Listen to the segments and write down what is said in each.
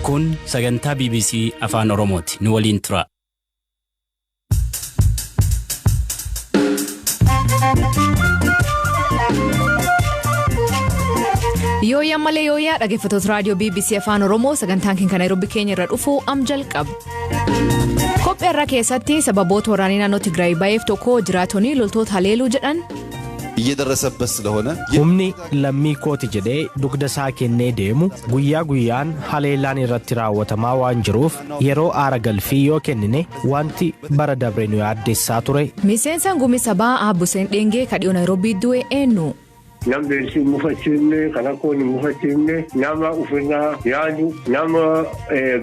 Kun sagantaa BBC Afaan Oromooti. Nu waliin tura. Yooyaa malee yooyaa dhaggeeffattoota raadiyoo BBC Afaan Oromoo sagantaan keenya Nairobi keenya irra dhufu jalqaba. Kophee irra keessatti sababoota waraanii naannoo Tigraay baay'eef tokko jiraatonni loltoota haleeluu jedhan. እየደረሰበት ስለሆነ humni lammii kooti jedhee dugda isaa kennee deemu guyyaa guyyaan haleellaan irratti raawwatamaa waan jiruuf yeroo aara galfii yoo kennine wanti bara dabre nu yaaddeessaa ture. Miseensa gumii sabaa Abbuseen Dhengee kadhiyoo Nairobi du'e eenyu? Nam beelsi mufachiifne kanakoon mufachiifne nama ufirnaa yaadu nama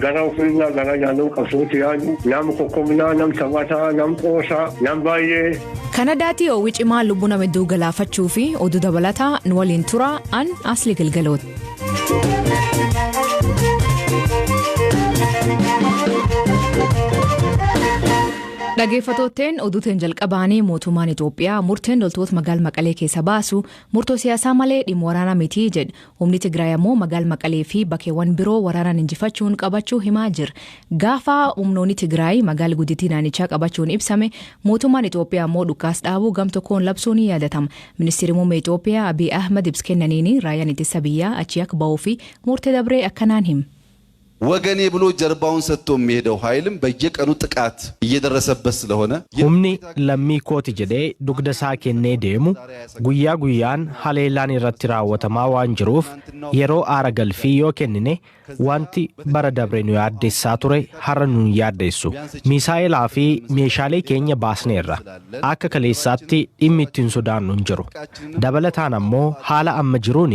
gara ufirnaa gara naannoo qabsootti yaadu nama kokkomnaa nam taphataa nam qoosaa nam baay'ee. Kanadaatti ho'i cimaa lubbuu nama hedduu galaafachuu fi oduu dabalataa nu waliin tura an Asli Galgalooti. Dhaggeeffattootteen oduuteen jalqabaanii mootummaan Itoophiyaa murteen loltoota magaalaa Maqalee keessa baasu murtoo siyaasaa malee dhimma waraanaa miti jedhe. Humni Tigraay ammoo magaalaa Maqalee fi bakkeewwan biroo waraanaan injifachuun qabachuu himaa jira. Gaafa humnoonni Tigraay magaalaa guddittii naannichaa qabachuun ibsame mootummaan Itoophiyaa ammoo dhukaasa dhaabuu gamtokkoon labsuun ni yaadatama. Ministeerri muummee Itoophiyaa Abiy Ahmed ibsa kennaniin raayyaan ittisa biyyaa achi akka ba'uu fi murtee dabree akkanaan hima. ወገኔ ብሎ ጀርባውን ሰጥቶ የሚሄደው ኃይልም በየቀኑ ጥቃት እየደረሰበት ስለሆነ humni lammii kooti jedhee dugda isaa kennee deemu guyyaa guyyaan haleellaan irratti raawwatamaa waan jiruuf yeroo aara galfii yoo kennine wanti bara dabre nu yaaddeessaa ture har'a nu yaaddeessu. Misaa'ilaa fi meeshaalee keenya baasneerra akka kaleessaatti dhimmi ittiin sodaannu hin jiru. Dabalataan ammoo haala amma jiruun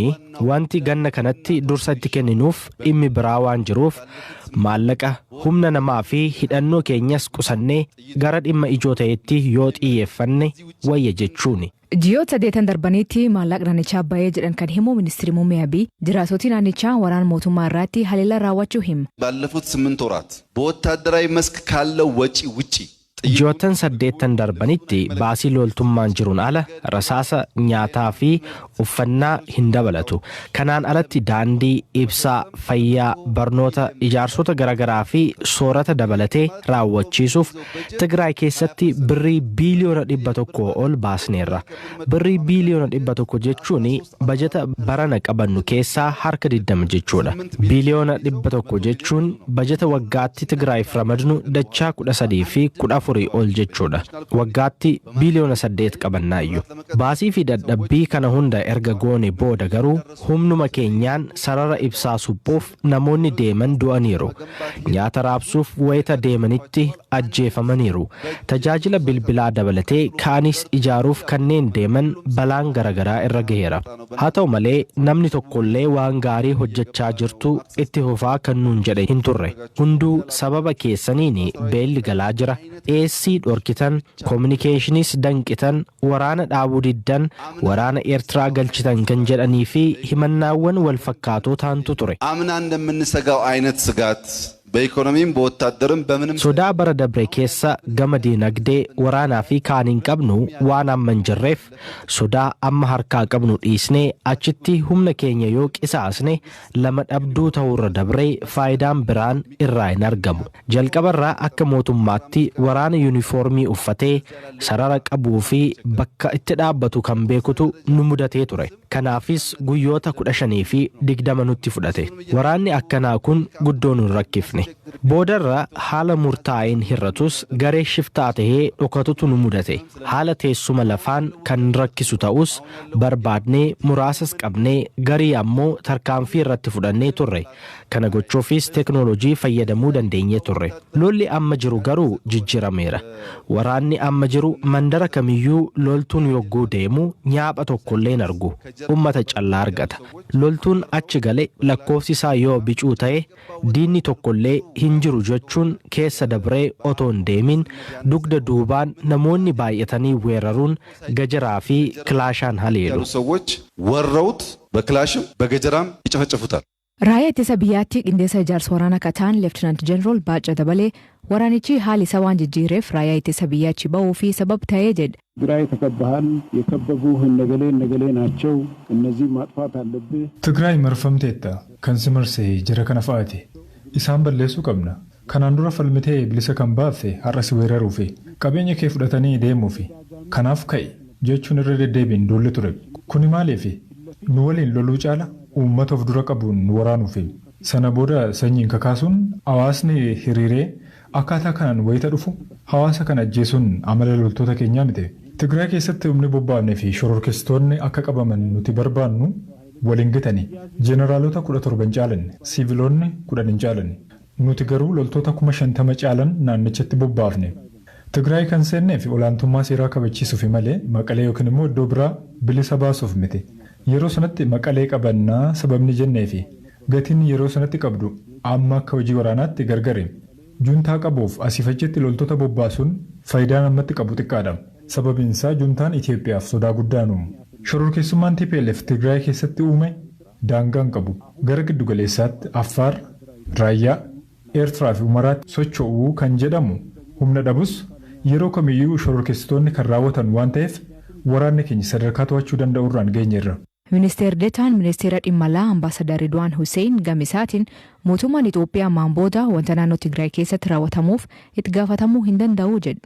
wanti ganna kanatti dursa itti kenninuuf dhimmi biraa waan jiruuf maallaqa humna namaa fi hidhannoo keenyas qusannee gara dhimma ijoo ta'etti yoo xiyyeeffanne wayya jechuuni. Ji'oota 8 darbanitti maallaqa naannichaa baay'ee jedhan kan himu ministeerri muummee Abiy jiraattota naannichaa waraana mootummaa irratti haleellaa raawwachuu hima. ባለፉት 8 ወራት በወታደራዊ መስክ ካለው ወጪ ውጪ Ji'oota 8 darbanitti baasii loltummaan jiruun ala rasaasa nyaataa fi uffannaa hin dabalatu. Kanaan alatti daandii, ibsaa, fayyaa, barnoota, ijaarsota garaagaraa fi soorata dabalatee raawwachiisuuf Tigraay keessatti birrii biiliyoona 100 ol baasneerra. Birrii biiliyoona 100 jechuun bajeta barana qabannu keessaa harka 20 jechuudha. Biiliyoona 100 jechuun bajeta waggaatti Tigraayiif ramadnu dachaa 13 fi 14 ol jechuudha. Waggaatti biiliyoona 8 qabannaayyuu. Baasii fi dadhabbii kana hunda erga goone booda garuu humnuma keenyaan sarara ibsaa suphuuf namoonni deeman du'aniiru. Nyaata raabsuuf wayita deemanitti ajjeefamaniiru. Tajaajila bilbilaa dabalatee kaanis ijaaruuf kanneen deeman balaan garagaraa irra gaheera. Haa ta'u malee namni tokkollee waan gaarii hojjechaa jirtu itti fufaa kan nuun jedhe hin turre. Hunduu sababa keessaniin beelli galaa jira. Eessii dhorkitan, kominikeeshiniis danqitan, waraana dhaabuu diddan, waraana Eertiraa galchitan kan jedhanii fi himannaawwan wal fakkaatoo taantu ture. አምና እንደምንሰጋው አይነት ስጋት በኢኮኖሚም በወታደርም በምንም sodaa bara dabre keessa gama diinagdee waraanaa fi kaaniin qabnu waan amma hin jirreef sodaa amma harkaa qabnu dhiisnee achitti humna keenya yoo qisaasne lama dhabduu ta'urra dabree faayidaan biraan irraa hin argamu. Jalqabarraa akka mootummaatti waraana yuunifoormii uffatee sarara qabuu fi bakka itti dhaabbatu kan beekutu nu mudatee ture. Kanaafis guyyoota 15 fi 20 nutti fudhate. Waraanni akkanaa kun guddoo nu rakkifne. Boodarra haala murtaa'een hirratus garee shiftaa tahee dhokatutu nu mudate. Haala teessuma lafaan kan rakkisu ta'us barbaadnee muraasas qabnee garii ammoo tarkaanfii irratti fudhannee turre. Kana gochuufis teknoolojii fayyadamuu dandeenye turre. Lolli amma jiru garuu jijjirameera. Waraanni amma jiru mandara kamiyyuu loltuun yogguu deemu nyaapha tokkollee hin argu. Ummata callaa argata. Loltuun achi gale lakkoofsi isaa yoo bicuu ta'e diinni tokkollee hin jiru jechuun keessa dabree otoo hin deemin dugda duubaan namoonni baay'atanii weeraruun gajaraa fi kilaashaan haleelu. ሰዎች ወረውት በክላሽም በገጀራም ይጨፈጭፉታል። Raayyaa ittisa biyyaatti qindeessa ijaarsa waraana kataan Leeftinant Jeneraal Baacaa Dabalee waraanichi haali isa waan jijjiireef raayyaa ittisa biyyaatti ba'uu fi sabab ta'ee jedhe. ትግራይ ተከበሃል የከበቡህ ነገሌ ናቸው እነዚህ ማጥፋት አለብህ ትግራይ መርፈምቴታ ከንስመርሴ ጀረ ከነፋቲ isaan balleessuu qabna. Kanaan dura falmitee bilisa kan baafte har'as weeraruu fi qabeenya kee fudhatanii deemuu fi kanaaf ka'e jechuun irra deddeebiin duulli ture. Kuni maaliif nu waliin loluu caala uummata of dura qabuun waraanuuf. Sana booda sanyiin kakaasuun hawaasni hiriiree akkaataa kanaan wayita dhufu hawaasa kana ajjeesuun amala loltoota keenyaa miti. Tigraay keessatti humni bobbaafnee fi shororkeessitoonni akka qabaman nuti barbaannu waliin gitanii jeneraalota 17 caalan siiviloonni 10 hin caalan. Nuti garuu loltoota 50,000 caalan naannichatti bobbaafne. Tigraay kan seennee fi olaantummaa seeraa kabachiisuuf malee Maqalee yookiin immoo iddoo biraa bilisa baasuuf miti. Yeroo sanatti Maqalee qabannaa sababni jennee fi gatiin yeroo sanatti qabdu amma akka hojii waraanaatti gargare. Juntaa qabuuf asiif achitti loltoota bobbaasuun faayidaan ammatti qabu xiqqaadha. Sababiin isaa juntaan Itoophiyaaf sodaa guddaan uumu. Shororkeessummaan TPLF Tigraay keessatti uume daangaan qabu. Gara giddugaleessaatti Affaar, Raayyaa, Eertiraa fi Umaraatti socho'uu kan jedhamu humna dhabus yeroo kamiyyuu shororkeessitoonni kan raawwatan waan ta'eef waraanni keenya sadarkaa to'achuu danda'u irraan geenyeerra. Ministeer Deetaan Ministeera Dhimma Alaa Ambaasadar Ridwaan Hussein Gamisaatiin mootummaan Itoophiyaa ammaan booda wanta naannoo Tigraay keessatti raawwatamuuf itti gaafatamuu hin danda'u jedhu.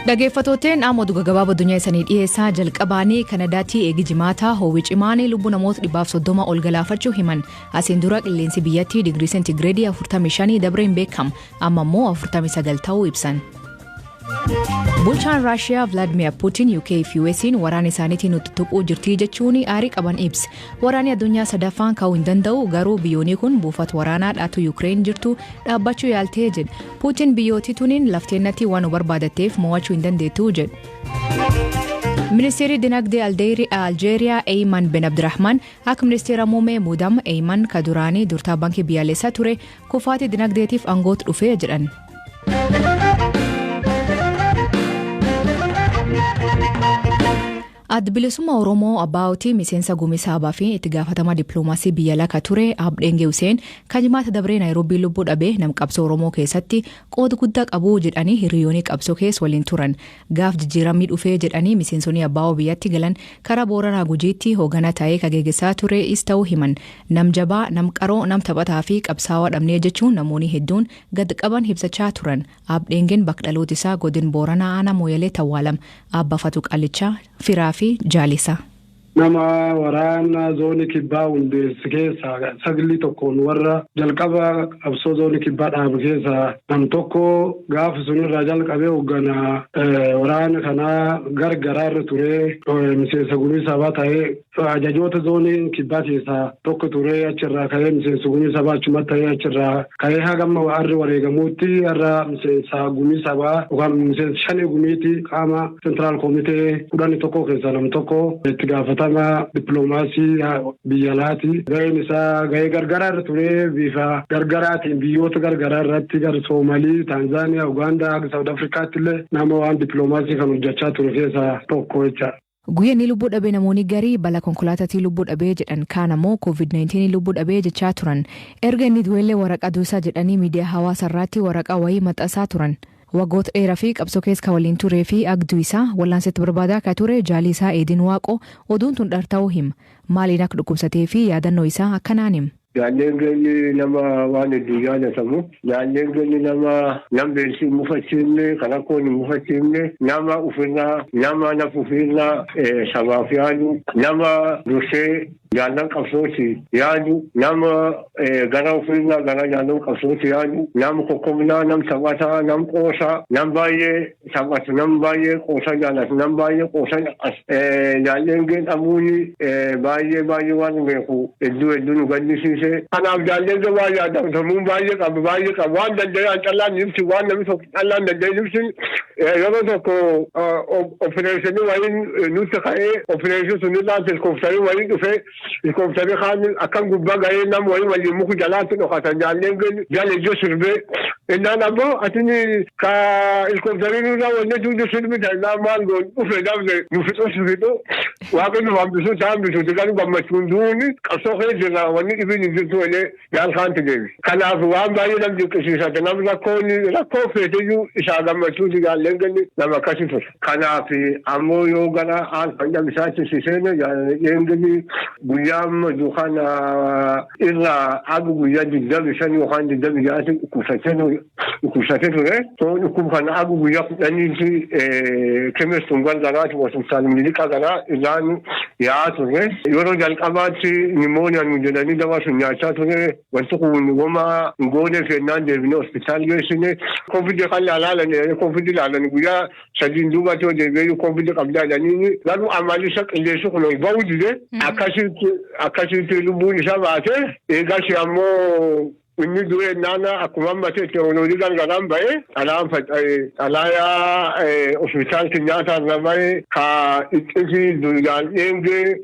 Dhaggeeffattootni amma oduu gabaabaa addunyaa isanii dhiyeessaa jalqabaanii Kanadaatti eegi jimaataa hoowwi cimaan lubbuu namoota 130 ol galaafachuu himan. Asiin dura qilleensi biyyattii digirii seentigireedii 45 dabreen beekama amma immoo 49 ta'uu ibsan. Bulchaan Raashiyaa Vladimir Putin UK fi US'n waraana isaaniitiin nutti tuquu jirtii jechuun aarii qaban ibsa. Waraanni addunyaa sadaffaan ka'uu hin danda'u garuu biyyoonni kun buufata waraanaa dhaatu Ukraine jirtu dhaabbachuu yaaltee jedha. Putin biyyooti tuniin lafteennatti waan barbaadatteef mo'achuu hin dandeettu jedhu. Ministeerri dinagdee Aljeeriyaa Eyman Ben Abdirahman akka ministeera muummee muudama Eyman ka duraanii durtaa baankii biyyaalessaa ture kufaatii dinagdeetiif aangootti dhufee jedhan. Adda bilisummaa Oromoo Abbaawutii miseensa gumii saabaa fi itti gaafatamaa dippiloomaasii biyya laka ture Abdheengee Huseen kan jimaata dabree Naayiroobii lubbuu dhabee nam qabsoo Oromoo keessatti qooda guddaa qabu jedhanii hiriyoonni qabsoo keessa waliin turan. Gaaf jijjiiramni dhufee jedhanii miseensonni Abbaawoo biyyatti galan karaa Booranaa Gujiitti hoogganaa ta'ee kageeggessaa ture is ta'uu himan. Nam jabaa, nam qaroo, nam taphataa fi qabsaawaa dhabnee jechuun namoonni hedduun gad qaban ibsachaa turan. Abdheengeen bakka dhaloota isaa godina Booranaa aanaa Mooyalee Tawwaalam Abbafatu Qallichaa firaa fi jaalisa. Nama waraana zoonii kibbaa hundeessi keessa sagli tokkoon warra jalqaba qabsoo zoonii kibbaa dhaabu keessa nam tokko gaafa sunirraa jalqabee hoogganaa waraana kanaa gargaraarra ture miseensa gumii sabaa ta'ee ajajoota zoonii kibbaa keessaa tokko ture achirraa ka'ee miseensa gumii sabaa achuma ta'ee achirraa ka'ee hagamma warri wareegamuutti har'a miseensa gumii sabaa yookaan miseensa shanii gumiitti qaama sentiraal koomitee 11 keessaa nam tokko itti gaafata. Dippiloomaasii biyya alaati gaheen isaa gahee gargaraa irra ture bifa gargaraatiin biyyoota gargaraa irratti gara Soomalii, Taanzaaniyaa, Ugaandaa, Saawud Afrikaatti illee nama waan dippiloomaasii kan hojjechaa ture keessaa tokko jecha. Guyyaan lubbuu dhabee namoonni garii balaa konkolaataatiin lubbuu dhabee jedhan kaan ammoo COVID-19 lubbuu dhabee jechaa turan. Erga inni du'ellee waraqaa duusaa jedhanii miidiyaa hawaasaa irratti waraqaa wayii maxxansaa turan. Waggoota dheeraa fi qabsoo keessa waliin turee fi agduu isaa wallaansetti barbaadaa akka ture jaalii isaa Eedin Waaqoo oduun tun dharta'uu hima. Maaliin akka dhukkubsatee fi yaadannoo isaa akkanaan hima. Jaalleen gani nama waan hedduu jaallatamu. Jaalleen gani nama beeksii mufachiifne kan akka waliin mufachiifne nama ufirraa nama naaf ufirraa sabaaf yaadu nama dursee jaallan qabsooti yaadu nama gara ufirraa gara jaallan qabsooti yaadu nama kokkomnaa nam taphataa nam qoosaa nam baay'ee taphatu nam baay'ee qoosaa jaallatu nam baay'ee qoosaa jaalleen gani dhabuuni baay'ee waan beeku hedduu nu gaddisiise. Kanaaf jaalleen gabaa yaadatamuun baay'ee qabu waan danda'an callaan ibsi waan namni tokko callaan danda'e ibsi yeroo tokko opereeshinii wayiin nutti ka'ee opereeshinii sunirraa helikoophitarii wayiin dhufee helikoophitarii kaan akkan gubbaa ga'ee nam wayiin waliin muku jalaatti dhokatan jaalleen gani jala ijoo sirbee innaan ammoo atini ka helikoophitarii nurraa wanne tuuju sirbi ta'inaa maal goon dhufe dhabde nu fixu Waaqni waan bisu isaan bisu digaan gammachuun duuni qabsoo kee jira wanni dhibin jirtu illee yaal kaanti deebi. Kanaaf waan baay'ee nam dinqisiisate namni rakkoo feeteyyuu isaa gammachuu digaallee ganni nama akkasii ture. Kanaaf ammoo yoo gara fayyaa isaatti siseene eegani guyyaa dukaan irraa hagu guyyaa 25 yookaan 26 dhukkubsatee ture. Dhukkub kana hagu guyyaa 10 kemestuun gargaraati hospitaal miliqaa garaa irraan yaa ture. Yeroo jalqabaatti nimooniyaan nu jedhanii dawaa sun nyaachaa ture. Wanti kun wama ngoonee fennaan deebinee hospitaal geessine. Koofidii kan laalaalanii koofidii laalanii guyyaa 3 duubatti deebi'ee koofidii qabdaa jedhanii garuu amalisa qilleessu kun ba'uu dide akkasitti lubbuun isaa baate eegas ammoo inni du'e naana akkuma ammatee teekinooloojii gargaaraan ba'e dhalaan faca'e dhalaayaa hospitaalti nyaata irra ba'e ka ittisi duudaan eegee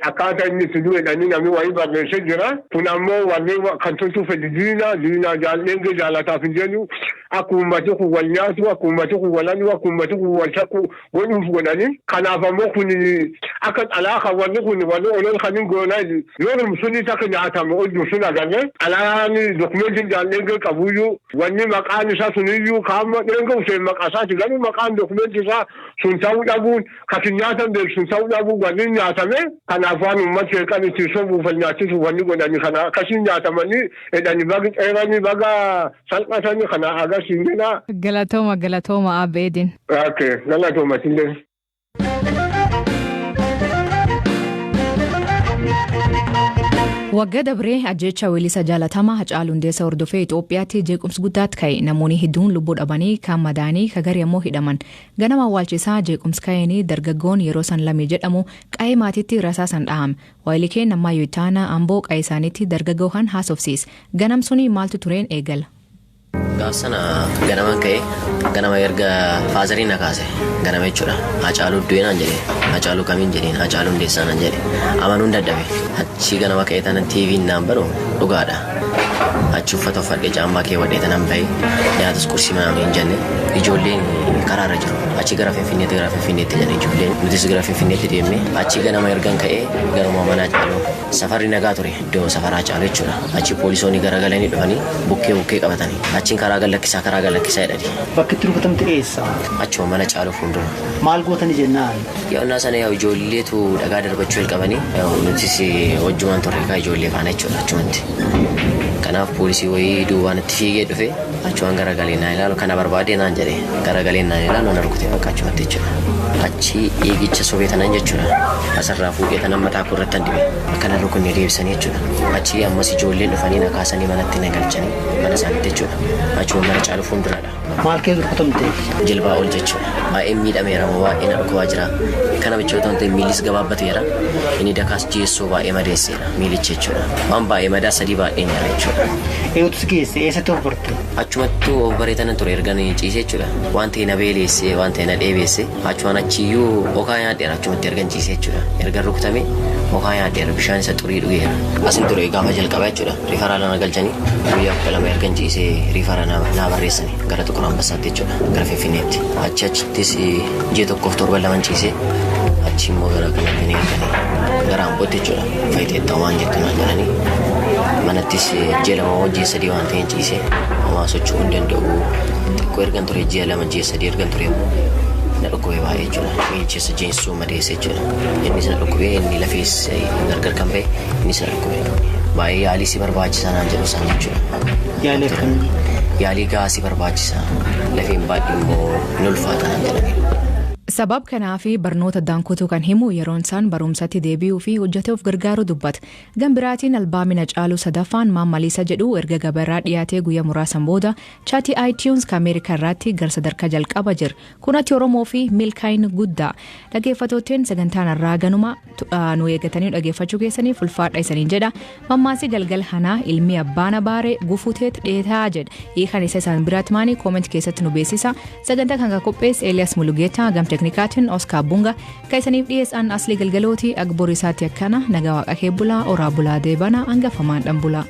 akkaataa inni itti du'edhanii namni wayii barreessee jira. Kun ammoo warreen kan tolchuu fedhi diinaa jaalleengee jaalataaf hin jennu akkuma ummati kun wal nyaatu akkuma ummati kun wal hannu akkuma ummati kun wal shakku godhuuf godhanii. Kanaaf ammoo kun akka dhalaa kan warri kun warri oloon kan hin goonaa yoo sunis akka nyaatamu hojii sun agarre dhalaan dokumentiin jaalleengee qabuyyuu wanni maqaan isaa suniyyuu kaama dheengee useen maqaa isaati garuu maqaan dokumentii isaa sun ta'uu dhabuun kasin nyaatan beeku sun ta'uu dhabuun warri nyaatame. Kanaaf waan uummatni kan itti sobuuf nyaachisu wanni godhanii kana akkasiin nyaatamanii jedhanii baga dheeranii baga salphatanii kana agarsiisnedha. Galatooma Abeedin. Galatooma sillee. Waggaa dabree ajjecha weellisaa jaalatamaa Hacaaluu Hundeessaa hordofee Itoophiyaatti jeequmsi guddaatti ka'e namoonni hedduun lubbuu dhabanii kan madaanii kagarii ammoo hidhaman ganama awwaalchisaa jeequmsi ka'eenii dargaggoon yeroo san lamee jedhamu qa'ee maatiitti rasaasan dhahame waayilikeen Namaayyoo Ittaanaa amboo qa'ee isaaniitti dargaggoo kan haasofsiise ganam suni maaltu tureen eegala. Gaaf sana ganamaan ka'e ganama erga faazariin na kaase ganama jechuudha. Hacaaluu du'eenaan jedhe Hacaaluu kamiin jedheen Hacaaluu Hundeessaa naan jedhe amanuun dadhabe achi ganama ka'e tanan TV'n naan banu dhugaadha. Achi uffata uffadhee caammaa kee wadhee tanan bahee nyaatas qursii mana hin jenne ijoolleen karaarra jiru achi gara Finfinneetti jedhe ijoolleen nutis gara Finfinneetti deemne achi ganama ergan ka'e garuma mana Hacaaluu safarri nagaa ture iddoo safara Hacaaluu jechuudha. Achi poolisoonni garagalanii dhufanii bukkee qabatanii achiin karaa galakkisaa jedhani. Bakki itti rukutamte eessa? Achuma mana Hacaaluu fuuldura. Maal gootanii jennaan? Yoonnaa sana ijoolleetu dhagaa darbachuu jalqabanii nutis wajjumaan turre kaa ijoollee faana jechuudha achumatti. Kanaaf poolisii wayii duubaan itti fiigee dhufe achumaan garagalee naan ilaalu kana barbaadee naan jedhe garagalee naan ilaalu na rukutee bakka achumatti jechuudha. Achi eegicha sobee tanan jechuudha. Asirraa fuudhee tanan mataa koo irratti dibe akkana rukunne deebisanii jechuudha. Achi ammas ijoolleen dhufanii na kaasanii manatti na galchanii mana isaaniitti jechuudha. Achuma mana Hacaaluu fuulduraadha. Maal kee rukutamte? Jilbaa ol jechuudha. Baay'ee miidhameera moo baay'ee na dhukubaa jira. Kana bichoota wanti miilis gabaabbateera. Inni dakaas jeessoo baay'ee madeesseera miilicha jechuudha. Waan baay'ee madaa sadii baay'ee nyaara jechuudha. Eeguutu geesse eessatti of barte? Achumattuu of bareetanan ture ergan ciisee jechuudha. Waan ta'e na beeleesse waan ta'e na dheebeesse achumaan achiyyuu okaa nyaadheera achumatti ergan ciisee jechuudha. Ergan rukutame okaa nyaadheera bishaan isa xurii dhugeera. Asin ture gaafa jalqabaa jechuudha. Riifara na galchanii guyyaa 12 ergan ciisee riifara na barreessanii gara Tukur Ambassaatti jechuudha. Gara Finfinneetti. Achittis ji'a 1-2 ciisee achi immoo gara kanatti ni erganii gara Ambootti jechuudha. Faayiteetta waan jettu naan jedhanii manattis ji'a 2 ji'a 3 waan ta'een ciisee homaa socho'uu hin danda'u. Xiqqoo ergan ture ji'a 2 ji'a 3 ergan ture na dhukkubee baay'ee jechuudha. Miilchisa jeensuu madeesse jechuudha. Innis na dhukkubee inni lafees gargar kan ba'e innis na dhukkubee. Baay'ee yaalii si barbaachisaa naan jedhu isaan jechuudha. Yaalii gaasii barbaachisaa lafeen baay'ee immoo hin ulfaata naan jedhanii. Sabab kanaa fi barnoota daankutuu kan himu yeroon isaan barumsatti deebi'uu fi hojjetee of gargaaru dubbata. Gambiraatiin albaamii Hacaaluu sadaffaan Maammaliisa jedhu erga gabaarraa dhiyaatee guyyaa muraasan booda chaatii iTunes ka Ameerikaa irratti gara sadarkaa jalqaba jira. Kunatti Oromoo fi milkaa'ina guddaa. Dhaggeeffattootni sagantaan irraa ganuma nu eeggatanii dhaggeeffachuu keessaniif ulfaadha isaniin jedha. Mammaasii galgal hanaa ilmi abbaana baaree gufuteet dheetaa jedha. Hiikan isa isaan biraatti maanii kooment keessatti nu beeksisa. Sagantaa kan qopheesse Elias Mulugeetaa gamte teknikaatiin Oskaar Bunga kaisaniif dhiyeessan Asli Galgalooti agborii isaatti akkana nagaa waaqa kee bulaa oraa bulaa deebana hangafamaan dhan bulaa.